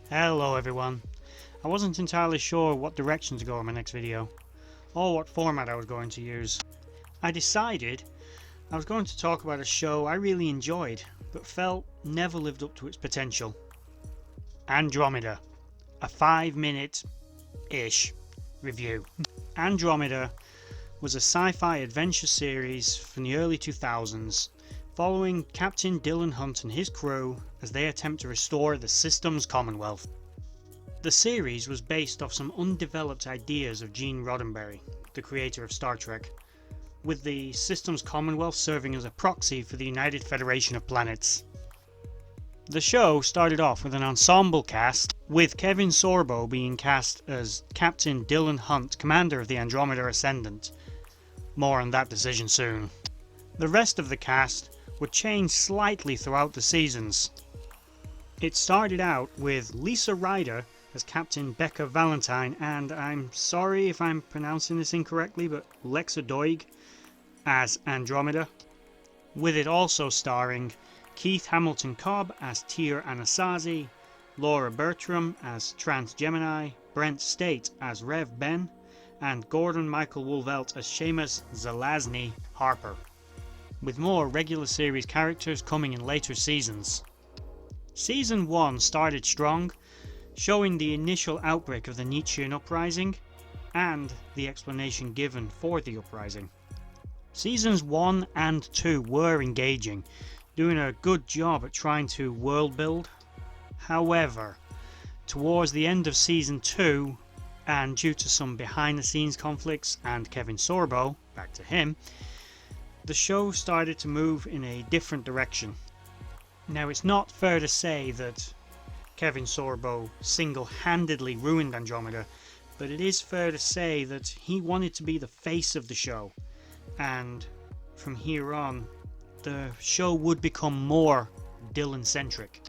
Hello everyone. I wasn't entirely sure what direction to go in my next video, or what format I was going to use. I decided I was going to talk about a show I really enjoyed, but felt never lived up to its potential. Andromeda. A 5-minute-ish review. Andromeda was a sci-fi adventure series from the early 2000s, following Captain Dylan Hunt and his crew as they attempt to restore the system's Commonwealth. The series was based off some undeveloped ideas of Gene Roddenberry, the creator of Star Trek, with the system's Commonwealth serving as a proxy for the United Federation of Planets. The show started off with an ensemble cast, with Kevin Sorbo being cast as Captain Dylan Hunt, commander of the Andromeda Ascendant. More on that decision soon. The rest of the cast would change slightly throughout the seasons. It started out with Lisa Ryder as Captain Becca Valentine, and I'm sorry if I'm pronouncing this incorrectly, but Lexa Doig as Andromeda, with it also starring Keith Hamilton Cobb as Tyr Anasazi, Laura Bertram as Trans Gemini, Brent State as Rev Ben, and Gordon Michael Wolvelt as Seamus Zelazny Harper, with more regular series characters coming in later seasons. Season 1 started strong, showing the initial outbreak of the Nietzschean uprising and the explanation given for the uprising. Seasons 1 and 2 were engaging, doing a good job at trying to world build. However, towards the end of Season 2, and due to some behind the scenes conflicts and Kevin Sorbo, back to him, the show started to move in a different direction. Now, it's not fair to say that Kevin Sorbo single-handedly ruined Andromeda, but it is fair to say that he wanted to be the face of the show, and from here on, the show would become more Dylan-centric.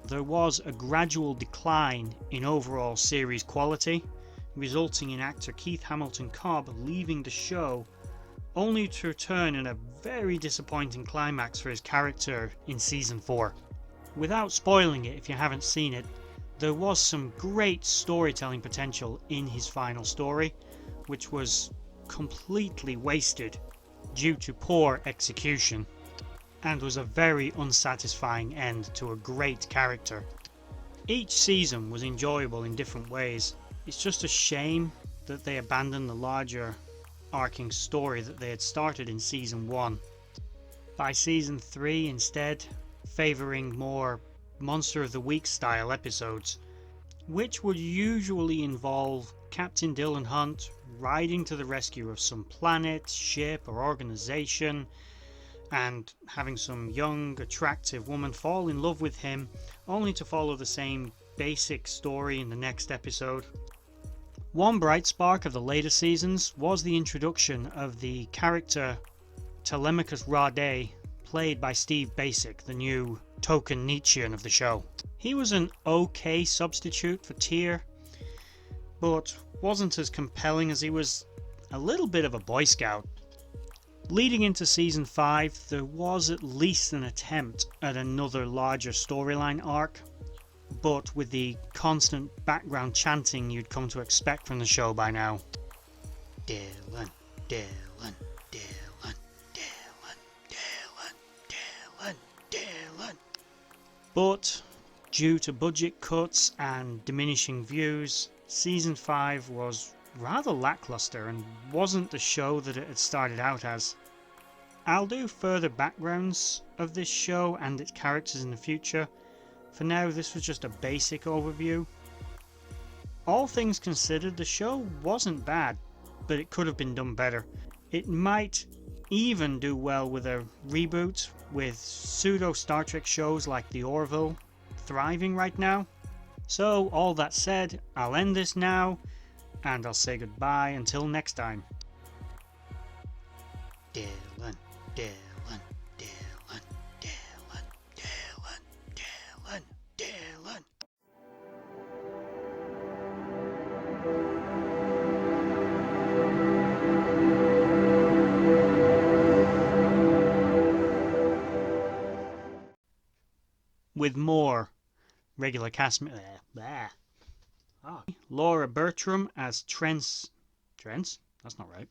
There was a gradual decline in overall series quality, resulting in actor Keith Hamilton Cobb leaving the show, only to return in a very disappointing climax for his character in Season 4. Without spoiling it if you haven't seen it, there was some great storytelling potential in his final story, which was completely wasted due to poor execution, and was a very unsatisfying end to a great character. Each season was enjoyable in different ways. It's just a shame that they abandoned the larger arcing story that they had started in Season 1. By Season 3 instead, favouring more Monster of the Week style episodes, which would usually involve Captain Dylan Hunt riding to the rescue of some planet, ship or organisation, and having some young, attractive woman fall in love with him, only to follow the same basic story in the next episode. One bright spark of the later seasons was the introduction of the character Telemachus Rade, played by Steve Basic, the new token Nietzschean of the show. He was an okay substitute for Tyr, but wasn't as compelling as he was a little bit of a Boy Scout. Leading into Season 5, there was at least an attempt at another larger storyline arc, but with the constant background chanting you'd come to expect from the show by now. Dylan, Dylan, Dylan, Dylan, Dylan, Dylan, Dylan. But due to budget cuts and diminishing views, Season 5 was rather lackluster and wasn't the show that it had started out as. I'll do further backgrounds of this show and its characters in the future. For now, this was just a basic overview. All things considered, the show wasn't bad, but it could have been done better. It might even do well with a reboot, with pseudo Star Trek shows like The Orville thriving right now. So, all that said, I'll end this now, and I'll say goodbye until next time. Dylan, Dylan, Dylan, Dylan, Dylan, Dylan, Dylan. With more regular cast. Laura Bertram as Trent. That's not right.